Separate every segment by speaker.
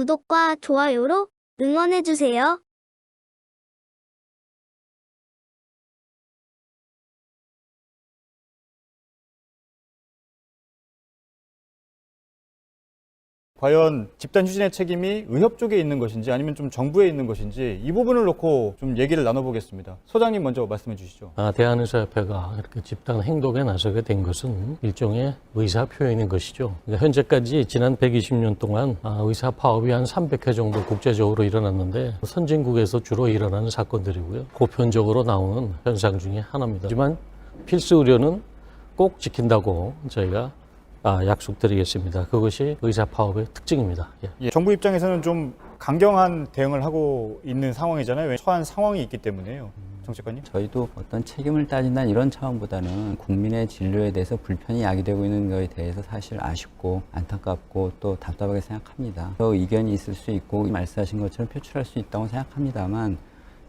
Speaker 1: 구독과 좋아요로 응원해주세요.
Speaker 2: 과연 집단 휴진의 책임이 의협 쪽에 있는 것인지 아니면 좀 정부에 있는 것인지 이 부분을 놓고 좀 얘기를 나눠보겠습니다. 소장님 먼저 말씀해 주시죠.
Speaker 3: 대한의사협회가 이렇게 집단 행동에 나서게 된 것은 일종의 의사 표현인 것이죠. 그러니까 현재까지 지난 120년 동안 의사 파업이 한 300회 정도 국제적으로 일어났는데 선진국에서 주로 일어나는 사건들이고요. 보편적으로 나오는 현상 중에 하나입니다. 하지만 필수 의료는 꼭 지킨다고 저희가 약속드리겠습니다. 그것이 의사 파업의 특징입니다.
Speaker 2: 예, 정부 입장에서는 좀 강경한 대응을 하고 있는 상황이잖아요. 처한 상황이 있기 때문에요. 정책관님?
Speaker 4: 저희도 어떤 책임을 따진다는 이런 차원보다는 국민의 진료에 대해서 불편이 야기되고 있는 것에 대해서 사실 아쉽고 안타깝고 또 답답하게 생각합니다. 또 의견이 있을 수 있고 말씀하신 것처럼 표출할 수 있다고 생각합니다만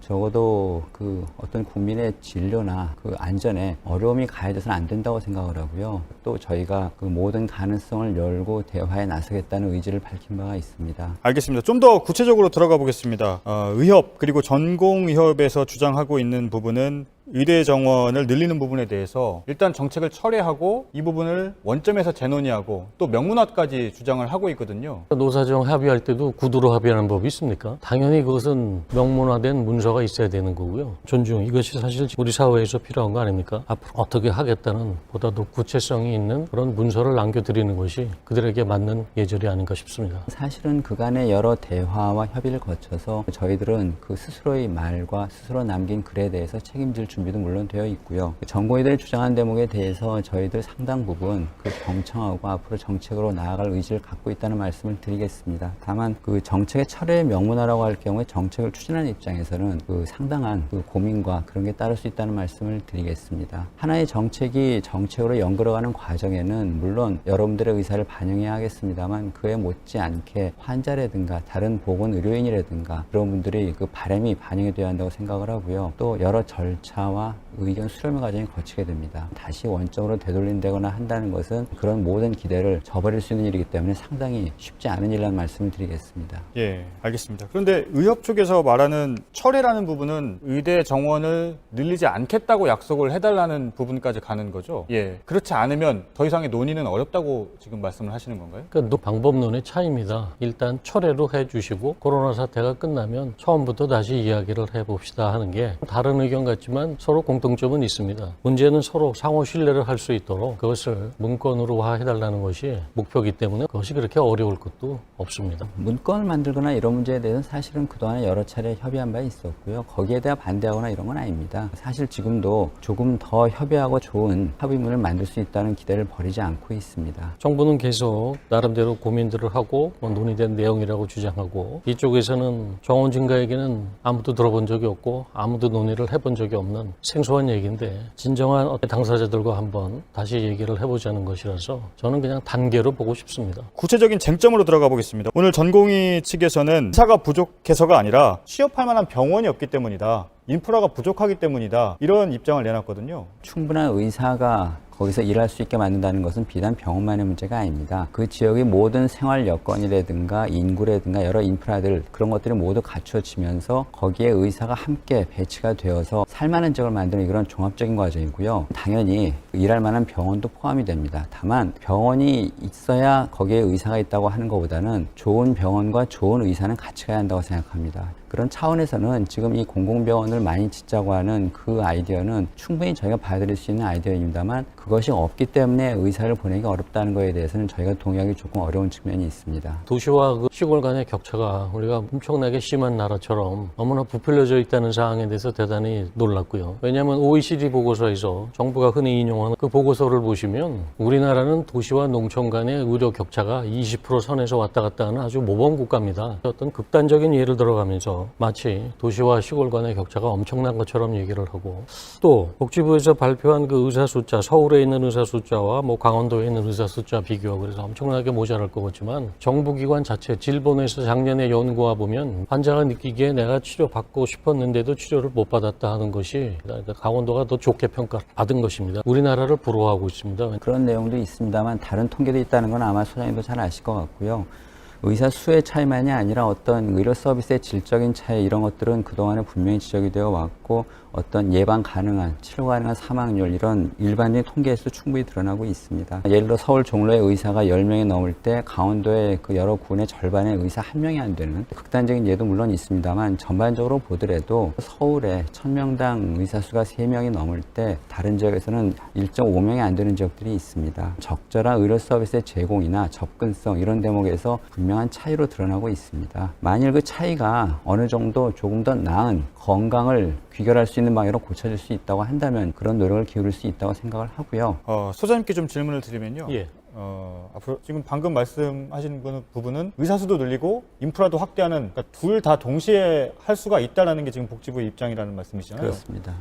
Speaker 4: 적어도 그 어떤 국민의 진료나 그 안전에 어려움이 가해져서는 안 된다고 생각을 하고요. 또 저희가 그 모든 가능성을 열고 대화에 나서겠다는 의지를 밝힌 바가 있습니다.
Speaker 2: 알겠습니다. 좀 더 구체적으로 들어가 보겠습니다. 의협 그리고 전공의협에서 주장하고 있는 부분은 의대 정원을 늘리는 부분에 대해서 일단 정책을 철회하고 이 부분을 원점에서 재논의하고 또 명문화까지 주장을 하고 있거든요.
Speaker 3: 노사정 합의할 때도 구두로 합의하는 법이 있습니까? 당연히 그것은 명문화된 문서가 있어야 되는 거고요. 존중, 이것이 사실 우리 사회에서 필요한 거 아닙니까? 앞으로 어떻게 하겠다는 보다 더 구체성이 있는 그런 문서를 남겨드리는 것이 그들에게 맞는 예절이 아닌가 싶습니다.
Speaker 4: 사실은 그간의 여러 대화와 협의를 거쳐서 저희들은 그 스스로의 말과 스스로 남긴 글에 대해서 책임질 준비도 물론 되어 있고요. 전공의들이 주장한 대목에 대해서 저희들 상당 부분 그 경청하고 앞으로 정책으로 나아갈 의지를 갖고 있다는 말씀을 드리겠습니다. 다만 그 정책의 철회의 명문화라고 할 경우에 정책을 추진하는 입장에서는 그 상당한 그 고민과 그런 게 따를 수 있다는 말씀을 드리겠습니다. 하나의 정책이 정책으로 연결어가는 과정에는 물론 여러분들의 의사를 반영해야 하겠습니다만 그에 못지않게 환자라든가 다른 보건 의료인이라든가 그런 분들이 그 바람이 반영이 되어야 한다고 생각을 하고요. 또 여러 절차와 의견 수렴의 과정이 거치게 됩니다. 다시 원점으로 되돌린다거나 한다는 것은 그런 모든 기대를 저버릴 수 있는 일이기 때문에 상당히 쉽지 않은 일이라는 말씀을 드리겠습니다.
Speaker 2: 예, 알겠습니다. 그런데 의협 쪽에서 말하는 철회라는 부분은 의대 정원을 늘리지 않겠다고 약속을 해달라는 부분까지 가는 거죠. 예, 그렇지 않으면 더 이상의 논의는 어렵다고 지금 말씀을 하시는 건가요?
Speaker 3: 그러니까 방법론의 차이입니다. 일단 철회로 해주시고 코로나 사태가 끝나면 처음부터 다시 이야기를 해봅시다 하는 게 다른 의견 같지만 서로 공통점은 있습니다. 문제는 서로 상호 신뢰를 할 수 있도록 그것을 문건으로 해달라는 것이 목표이기 때문에 그것이 그렇게 어려울 것도 없습니다.
Speaker 4: 문건을 만들거나 이런 문제에 대해서는 사실은 그동안에 여러 차례 협의한 바 있었고요. 거기에 대해 반대하거나 이런 건 아닙니다. 사실 지금도 조금 더 협의하고 좋은 합의문을 만들 수 있다는 기대를 버리지 않고 있습니다.
Speaker 3: 정부는 계속 나름대로 고민들을 하고 논의된 내용이라고 주장하고 이쪽에서는 정원 증가 얘기는 아무도 들어본 적이 없고 아무도 논의를 해본 적이 없는 생소한 얘기인데 진정한 당사자들과 한번 다시 얘기를 해보자는 것이라서 저는 그냥 단계로 보고 싶습니다.
Speaker 2: 구체적인 쟁점으로 들어가 보겠습니다. 오늘 전공의 측에서는 의사가 부족해서가 아니라 취업할 만한 병원이 없기 때문이다. 인프라가 부족하기 때문이다. 이런 입장을 내놨거든요.
Speaker 4: 충분한 의사가 거기서 일할 수 있게 만든다는 것은 비단 병원만의 문제가 아닙니다. 그 지역의 모든 생활 여건이라든가 인구라든가 여러 인프라들 그런 것들이 모두 갖춰지면서 거기에 의사가 함께 배치가 되어서 살만한 지역을 만드는 그런 종합적인 과정이고요. 당연히 일할 만한 병원도 포함이 됩니다. 다만 병원이 있어야 거기에 의사가 있다고 하는 것보다는 좋은 병원과 좋은 의사는 같이 가야 한다고 생각합니다. 그런 차원에서는 지금 이 공공병원을 많이 짓자고 하는 그 아이디어는 충분히 저희가 받아들일 수 있는 아이디어입니다만 그것이 없기 때문에 의사를 보내기 어렵다는 것에 대해서는 저희가 동의하기 조금 어려운 측면이 있습니다.
Speaker 3: 도시와 그 시골 간의 격차가 우리가 엄청나게 심한 나라처럼 너무나 부풀려져 있다는 사항에 대해서 대단히 놀랐고요. 왜냐하면 OECD 보고서에서 정부가 흔히 인용하는 그 보고서를 보시면 우리나라는 도시와 농촌 간의 의료 격차가 20% 선에서 왔다 갔다 하는 아주 모범 국가입니다. 어떤 극단적인 예를 들어가면서 마치 도시와 시골 간의 격차가 엄청난 것처럼 얘기를 하고 또 복지부에서 발표한 그 의사 숫자 서울에 있는 의사 숫자와 강원도에 있는 의사 숫자 비교하고 그래서 엄청나게 모자랄 것 같지만 정부기관 자체 질본에서 작년에 연구와 보면 환자가 느끼기에 내가 치료받고 싶었는데도 치료를 못 받았다 하는 것이 그러니까 강원도가 더 좋게 평가받은 것입니다. 우리나라를 부러워하고 있습니다.
Speaker 4: 그런 내용도 있습니다만 다른 통계도 있다는 건 아마 소장님도 잘 아실 것 같고요. 의사 수의 차이만이 아니라 어떤 의료 서비스의 질적인 차이 이런 것들은 그동안에 분명히 지적이 되어 왔고 어떤 예방 가능한, 치료 가능한 사망률 이런 일반적인 통계에서 충분히 드러나고 있습니다. 예를 들어 서울 종로의 의사가 10명이 넘을 때 강원도의 그 여러 군의 절반의 의사 1명이 안 되는 극단적인 예도 물론 있습니다만 전반적으로 보더라도 서울에 1000명당 의사 수가 3명이 넘을 때 다른 지역에서는 1.5명이 안 되는 지역들이 있습니다. 적절한 의료 서비스의 제공이나 접근성 이런 대목에서 분명한 차이로 드러나고 있습니다. 만일 그 차이가 어느 정도 조금 더 나은 건강을 귀결할 수 있는 방향으로 고쳐질 수 있다고 한다면 그런 노력을 기울일 수 있다고 생각을 하고요.
Speaker 2: 소장님께 좀 질문을 드리면요.
Speaker 3: 예.
Speaker 2: 앞으로 지금 방금 말씀하신 부분은 의사 수도 늘리고 인프라도 확대하는, 그러니까 둘 다 동시에 할 수가 있다라는 게 지금 복지부의 입장이라는 말씀이시잖아요.
Speaker 4: 그렇습니다.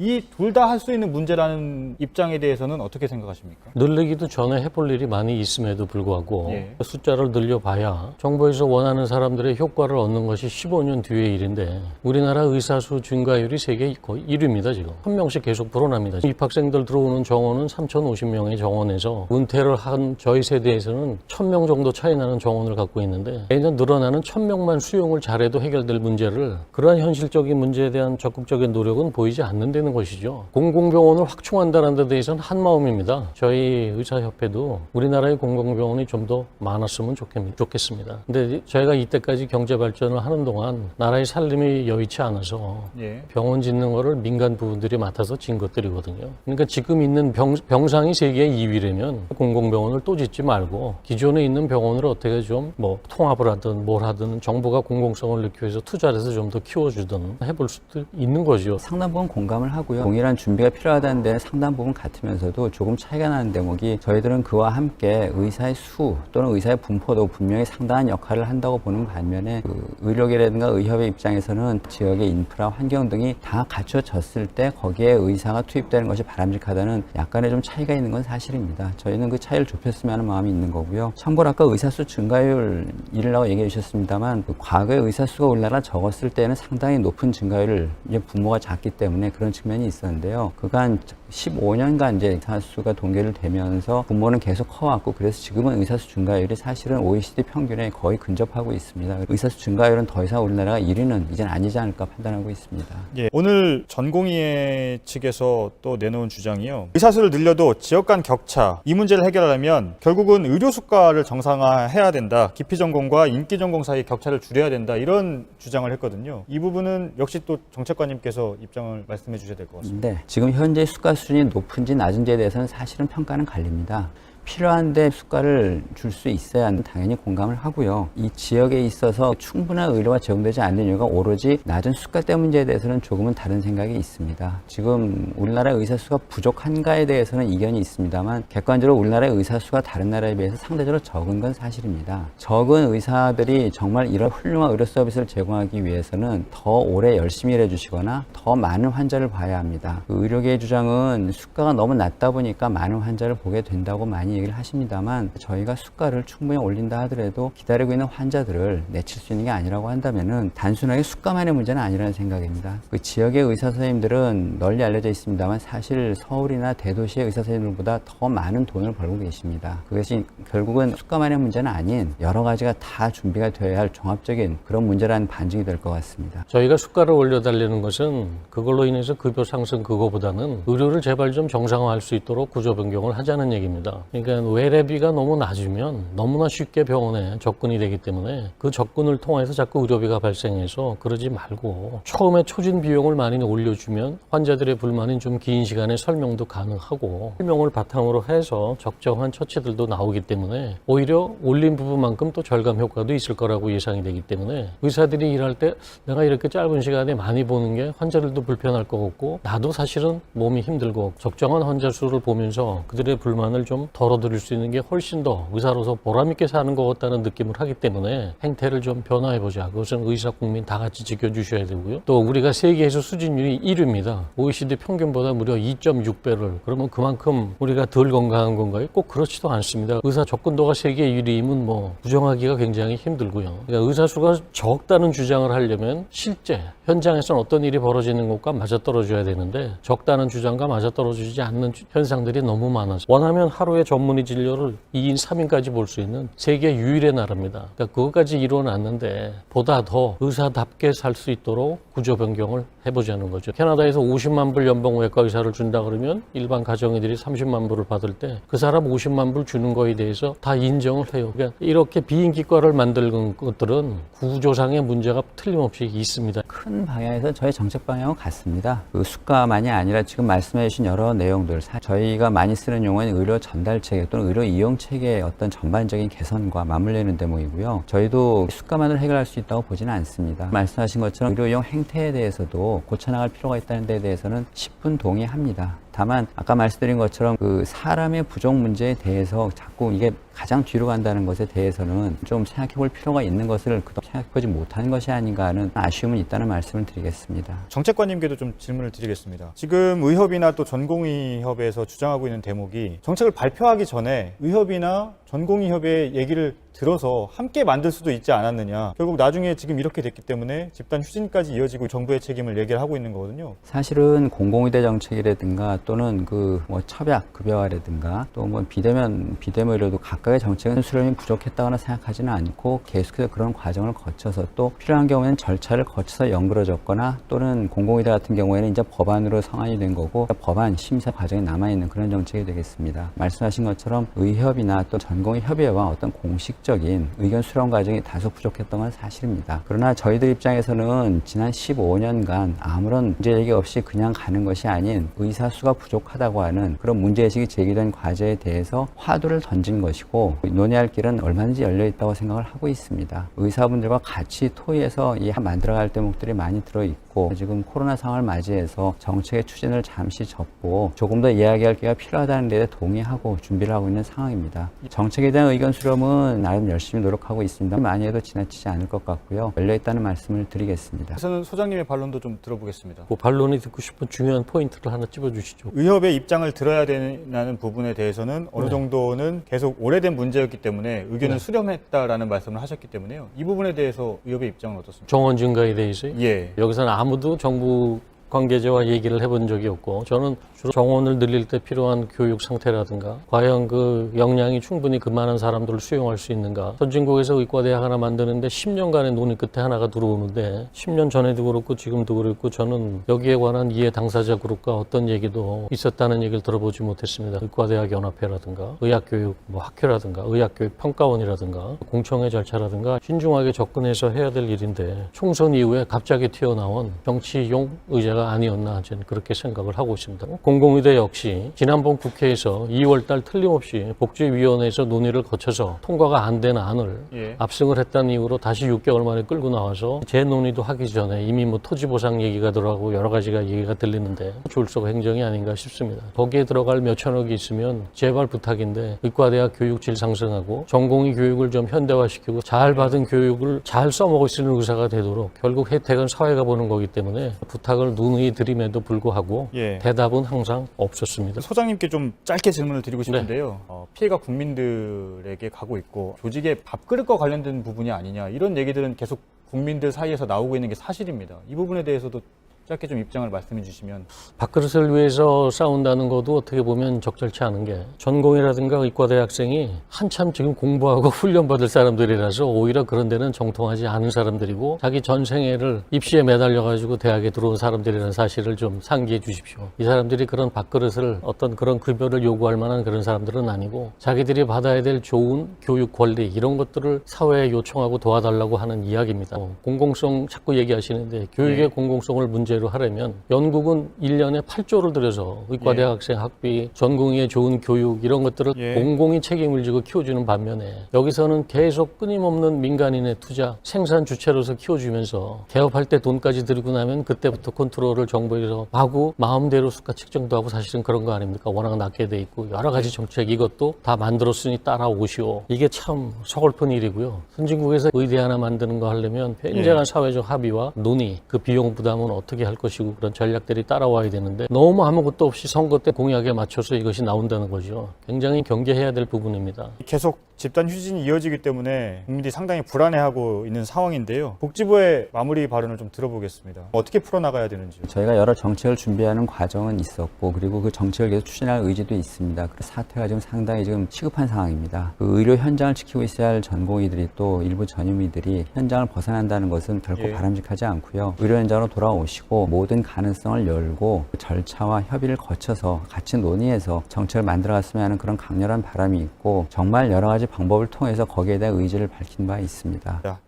Speaker 2: 이 둘 다 할 수 있는 문제라는 입장에 대해서는 어떻게 생각하십니까?
Speaker 3: 늘리기도 전에 해볼 일이 많이 있음에도 불구하고
Speaker 2: 예.
Speaker 3: 숫자를 늘려봐야 정부에서 원하는 사람들의 효과를 얻는 것이 15년 뒤의 일인데 우리나라 의사수 증가율이 세계 거의 1위입니다. 지금 1000명씩 계속 불어납니다. 입학생들 들어오는 정원은 3050명의 정원에서 은퇴를 한 저희 세대에서는 1000명 정도 차이 나는 정원을 갖고 있는데 매년 늘어나는 1000명만 수용을 잘해도 해결될 문제를, 그러한 현실적인 문제에 대한 적극적인 노력은 보이지 않는다는 것이죠. 공공병원을 확충한다는 데 대해서는 한마음입니다. 저희 의사협회도 우리나라의 공공병원이 좀 더 많았으면 좋겠습니다. 근데 저희가 이때까지 경제 발전을 하는 동안 나라의 살림이 여의치 않아서
Speaker 2: 예.
Speaker 3: 병원 짓는 거를 민간 부분들이 맡아서 진 것들이거든요. 그러니까 지금 있는 병상이 세계 2위라면 공공병원을 또 짓지 말고 기존에 있는 병원을 어떻게 좀 뭐 통합을 하든 뭘 하든 정부가 공공성을 넣기 위해서 투자를 해서 좀 더 키워주든 해볼 수도 있는 거죠.
Speaker 4: 상당 부분 공감을 하고요. 동일한 준비가 필요하다는 데는 상당 부분 같으면서도 조금 차이가 나는 대목이 저희들은 그와 함께 의사의 수 또는 의사의 분포도 분명히 상당한 역할을 한다고 보는 반면에 그 의료계라든가 의협의 입장에서는 지역의 인프라, 환경 등이 다 갖춰졌을 때 거기에 의사가 투입되는 것이 바람직하다는 약간의 좀 차이가 있는 건 사실입니다. 저희는 그 차이를 좁혔으면 하는 마음이 있는 거고요. 참고로 아까 의사수 증가율 이르라고 얘기해 주셨습니다만 그 과거에 의사수가 우리나라 적었을 때는 상당히 높은 증가율을 이제 부모가 작기 때문에 그런 측면이 있었는데요. 그간 15년간 이제 의사수가 동결을 되면서 부모는 계속 커왔고 그래서 지금은 의사수 증가율이 사실은 OECD 평균에 거의 근접하고 있습니다. 의사수 증가율은 더 이상 우리나라가 1위는 이제는 아니지 않을까 판단하고 있습니다.
Speaker 2: 예. 오늘 전공의회 측에서 또 내놓은 주장이요. 의사수를 늘려도 지역 간 격차, 이 문제를 해결하려면 결국은 의료 수가를 정상화해야 된다. 기피 전공과 인기 전공 사이 격차를 줄여야 된다. 이런 주장을 했거든요. 이 부분은 역시 또 정책관님께서 입장을 말씀해 주셔야 될 것 같습니다.
Speaker 4: 네, 지금 현재 수가 수준이 높은지 낮은지에 대해서는 사실은 평가는 갈립니다. 필요한데 수가를 줄 수 있어야 하는 당연히 공감을 하고요. 이 지역에 있어서 충분한 의료가 제공되지 않는 이유가 오로지 낮은 수가대 문제에 대해서는 조금은 다른 생각이 있습니다. 지금 우리나라의 의사수가 부족한가에 대해서는 이견이 있습니다만 객관적으로 우리나라의 의사수가 다른 나라에 비해서 상대적으로 적은 건 사실입니다. 적은 의사들이 정말 이런 훌륭한 의료 서비스를 제공하기 위해서는 더 오래 열심히 일해주시거나 더 많은 환자를 봐야 합니다. 의료계의 주장은 수가가 너무 낮다 보니까 많은 환자를 보게 된다고 많이 얘기를 하십니다만 저희가 수가를 충분히 올린다 하더라도 기다리고 있는 환자들을 내칠 수 있는 게 아니라고 한다면은 단순하게 수가만의 문제는 아니라는 생각입니다. 그 지역의 의사 선생님들은 널리 알려져 있습니다만 사실 서울이나 대도시의 의사 선생님들보다 더 많은 돈을 벌고 계십니다. 그것이 결국은 수가만의 문제는 아닌 여러 가지가 다 준비가 되어야 할 종합적인 그런 문제라는 반증이 될 것 같습니다.
Speaker 3: 저희가 수가를 올려달라는 것은 그걸로 인해서 급여 상승 그거보다는 의료를 제발 좀 정상화할 수 있도록 구조 변경을 하자는 얘기입니다. 그러니까 외래비가 너무 낮으면 너무나 쉽게 병원에 접근이 되기 때문에 그 접근을 통해서 자꾸 의료비가 발생해서 그러지 말고 처음에 초진 비용을 많이 올려주면 환자들의 불만인 좀 긴 시간에 설명도 가능하고 설명을 바탕으로 해서 적정한 처치들도 나오기 때문에 오히려 올린 부분만큼 또 절감 효과도 있을 거라고 예상이 되기 때문에 의사들이 일할 때 내가 이렇게 짧은 시간에 많이 보는 게 환자들도 불편할 것 같고 나도 사실은 몸이 힘들고 적정한 환자 수를 보면서 그들의 불만을 좀 덜어드릴 수 있는 게 훨씬 더 의사로서 보람있게 사는 것 같다는 느낌을 하기 때문에 행태를 좀 변화해보자. 그것은 의사 국민 다 같이 지켜주셔야 되고요. 또 우리가 세계에서 수진율이 1위입니다. OECD 평균보다 무려 2.6배를. 그러면 그만큼 우리가 덜 건강한 건가요? 꼭 그렇지도 않습니다. 의사 접근도가 세계 1위이면 뭐 부정하기가 굉장히 힘들고요. 그러니까 의사 수가 적다는 주장을 하려면 실제 현장에서는 어떤 일이 벌어지는 것과 맞아떨어져야 되는데 적다는 주장과 맞아떨어지지 않는 현상들이 너무 많아서 원하면 하루에 전문의 진료를 2인, 3인까지 볼 수 있는 세계 유일의 나라입니다. 그러니까 그것까지 이루어놨는데 보다 더 의사답게 살 수 있도록 구조 변경을 해보자는 거죠. 캐나다에서 50만 불 연봉 외과 의사를 준다 그러면 일반 가정의들이 30만 불을 받을 때 그 사람 50만 불 주는 거에 대해서 다 인정을 해요. 그러니까 이렇게 비인기과를 만드는 것들은 구조상의 문제가 틀림없이 있습니다.
Speaker 4: 큰 방향에서 저희 정책 방향은 같습니다. 그 수가만이 아니라 지금 말씀해 주신 여러 내용들, 저희가 많이 쓰는 용어는 의료 전달 체계 또는 의료 이용 체계의 어떤 전반적인 개선과 맞물리는 대목이고요. 저희도 수가만을 해결할 수 있다고 보지는 않습니다. 말씀하신 것처럼 의료 이용 행태에 대해서도 고쳐나갈 필요가 있다는 데 대해서는 10분 동의합니다. 다만 아까 말씀드린 것처럼 그 사람의 부족 문제에 대해서 자꾸 이게 가장 뒤로 간다는 것에 대해서는 좀 생각해 볼 필요가 있는 것을 그동안 생각해보지 못하는 것이 아닌가 하는 아쉬움은 있다는 말씀을 드리겠습니다.
Speaker 2: 정책관님께도 좀 질문을 드리겠습니다. 지금 의협이나 또 전공의협에서 주장하고 있는 대목이 정책을 발표하기 전에 의협이나 전공의협의 얘기를 들어서 함께 만들 수도 있지 않았느냐. 결국 나중에 지금 이렇게 됐기 때문에 집단 휴진까지 이어지고 정부의 책임을 얘기를 하고 있는 거거든요.
Speaker 4: 사실은 공공의대 정책이라든가 또는 그 뭐 첩약 급여화라든가 또 뭐 비대면이라도 각각의 정책은 수렴이 부족했다거나 생각하지는 않고 계속해서 그런 과정을 거쳐서 또 필요한 경우에는 절차를 거쳐서 연그러졌거나 또는 공공의대 같은 경우에는 이제 법안으로 성안이 된 거고 법안 심사 과정이 남아있는 그런 정책이 되겠습니다. 말씀하신 것처럼 의협이나 또 전공의 협의회와 어떤 공식적인 의견 수렴 과정이 다소 부족했던 건 사실입니다. 그러나 저희들 입장에서는 지난 15년간 아무런 문제제기 없이 그냥 가는 것이 아닌 의사 수가 부족하다고 하는 그런 문제의식이 제기된 과제에 대해서 화두를 던진 것이고 논의할 길은 얼마든지 열려있다고 생각을 하고 있습니다. 의사분들과 같이 토의해서 만들어갈 대목들이 많이 들어있고 지금 코로나 상황을 맞이해서 정책의 추진을 잠시 접고 조금 더 이야기할 기회가 필요하다는 데 동의하고 준비를 하고 있는 상황입니다. 정책에 대한 의견 수렴은 나름 열심히 노력하고 있습니다. 많이 해도 지나치지 않을 것 같고요. 열려있다는 말씀을 드리겠습니다.
Speaker 2: 그래서는 소장님의 반론도 좀 들어보겠습니다.
Speaker 3: 그 반론이 듣고 싶은 중요한 포인트를 하나 찝어주시죠.
Speaker 2: 의협의 입장을 들어야 되는 부분에 대해서는 어느 정도는 계속 오래된 문제였기 때문에 의견을 수렴했다라는 말씀을 하셨기 때문에요. 이 부분에 대해서 의협의 입장은 어떻습니까?
Speaker 3: 정원 증가에 대해서요?
Speaker 2: 예.
Speaker 3: 여기서는 아무도 정부 관계자와 얘기를 해본 적이 없고 저는 주로 정원을 늘릴 때 필요한 교육 상태라든가 과연 그 역량이 충분히 그 많은 사람들을 수용할 수 있는가. 선진국에서 의과대학 하나 만드는데 10년간의 논의 끝에 하나가 들어오는데 10년 전에도 그렇고 지금도 그렇고 저는 여기에 관한 이해 당사자 그룹과 어떤 얘기도 있었다는 얘기를 들어보지 못했습니다. 의과대학 연합회라든가 의학교육 학회라든가 의학교육 평가원이라든가 공청회 절차라든가 신중하게 접근해서 해야 될 일인데 총선 이후에 갑자기 튀어나온 정치용 의제가 아니었나 저는 그렇게 생각을 하고 있습니다. 공공의대 역시 지난번 국회에서 2월달 틀림없이 복지위원회에서 논의를 거쳐서 통과가 안 된 안을 압승을 했다는 이유로 다시 6개월 만에 끌고 나와서 재논의도 하기 전에 이미 토지보상 얘기가 들어가고 여러 가지가 얘기가 들리는데 졸속 행정이 아닌가 싶습니다. 거기에 들어갈 몇천억이 있으면 제발 부탁인데 의과대학 교육 질 상승하고 전공의 교육을 좀 현대화시키고 잘 받은 교육을 잘 써먹을 수 있는 의사가 되도록 결국 혜택은 사회가 보는 거기 때문에 부탁을 누누이 드림에도 불구하고 대답은 항상 없었습니다.
Speaker 2: 소장님께 좀 짧게 질문을 드리고 싶은데요. 피해가 국민들에게 가고 있고 조직의 밥그릇과 관련된 부분이 아니냐 이런 얘기들은 계속 국민들 사이에서 나오고 있는 게 사실입니다. 이 부분에 대해서도 짧게 좀 입장을 말씀해 주시면.
Speaker 3: 밥그릇을 위해서 싸운다는 것도 어떻게 보면 적절치 않은 게 전공이라든가 의과대 학생이 한참 지금 공부하고 훈련받을 사람들이라서 오히려 그런 데는 정통하지 않은 사람들이고 자기 전생애를 입시에 매달려가지고 대학에 들어온 사람들이라는 사실을 좀 상기해 주십시오. 이 사람들이 그런 밥그릇을 어떤 그런 급여를 요구할 만한 그런 사람들은 아니고 자기들이 받아야 될 좋은 교육 권리 이런 것들을 사회에 요청하고 도와달라고 하는 이야기입니다. 공공성 자꾸 얘기하시는데 교육의 공공성을 문제로 하려면 영국은 1년에 8조를 들여서 의과대학 학생 학비, 전공의의 좋은 교육 이런 것들을 공공이 책임을 지고 키워주는 반면에 여기서는 계속 끊임없는 민간인의 투자, 생산 주체로서 키워주면서 개업할 때 돈까지 들이고 나면 그때부터 컨트롤을 정부에서 하고 마음대로 수가 책정도 하고 사실은 그런 거 아닙니까? 워낙 낮게 돼 있고 여러 가지 정책 이것도 다 만들었으니 따라오시오. 이게 참 서글픈 일이고요. 선진국에서 의대 하나 만드는 거 하려면 굉장한 사회적 합의와 논의, 그 비용 부담은 어떻게 할 것이고 그런 전략들이 따라와야 되는데 너무 아무것도 없이 선거 때 공약에 맞춰서 이것이 나온다는 거죠. 굉장히 경계해야 될 부분입니다.
Speaker 2: 계속 집단 휴진이 이어지기 때문에 국민들이 상당히 불안해하고 있는 상황인데요. 복지부의 마무리 발언을 좀 들어보겠습니다. 어떻게 풀어나가야 되는지요?
Speaker 4: 저희가 여러 정책을 준비하는 과정은 있었고 그리고 그 정책을 계속 추진할 의지도 있습니다. 그 사태가 지금 상당히 지금 시급한 상황입니다. 그 의료 현장을 지키고 있어야 할 전공의들이 또 일부 전유미들이 현장을 벗어난다는 것은 결코 바람직하지 않고요. 의료 현장으로 돌아오시고 모든 가능성을 열고 그 절차와 협의를 거쳐서 같이 논의해서 정책을 만들어갔으면 하는 그런 강렬한 바람이 있고 정말 여러 가지 방법을 통해서 거기에 대한 의지를 밝힌 바 있습니다.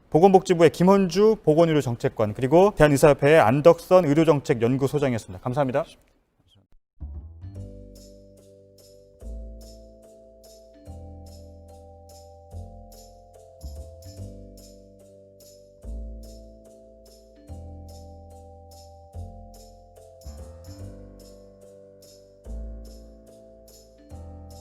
Speaker 2: 보건복지부의 김헌주 보건의료정책관 그리고 대한의사협회의 안덕선 의료정책연구소장이었습니다. 감사합니다.